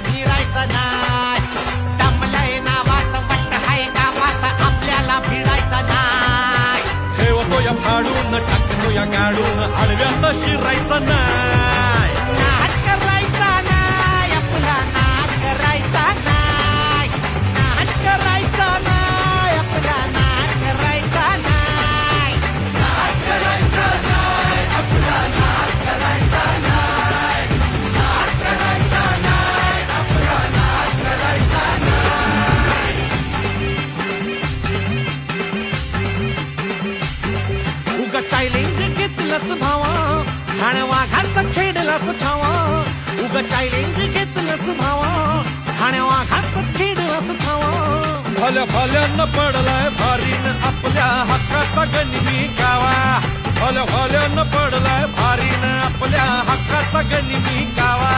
भिडायचं नाही. दमलंय नावात वाट हाय गावात आपल्याला भिडायचं नाही. ठेवतो या फाडून टाकतो या गाडून आडव्यात शिरायचं नाही. नाट करायचा नाही आपला नाट करायचा नाही. नाट करायचा नाही आपला नाट करायचा नाही. नाट करायचा नाही आपला नाट करायचा नाही. नाट करायचा नाही आपला नाट करायचा नाही. उगा चॅलेंज घेतलंस भावा ठाण वाघाचा छेडलास ठावा. उगा चॅलेंज घेतलंस भावा ठाण वाघाचा छेडलास ठावा. भल्या भल्यानं पडलाय भारीन आपल्या हक्काचा गनिमी गावा. भल्या भल्यानं पडलाय भारीन आपल्या हक्काचा गनिमी गावा.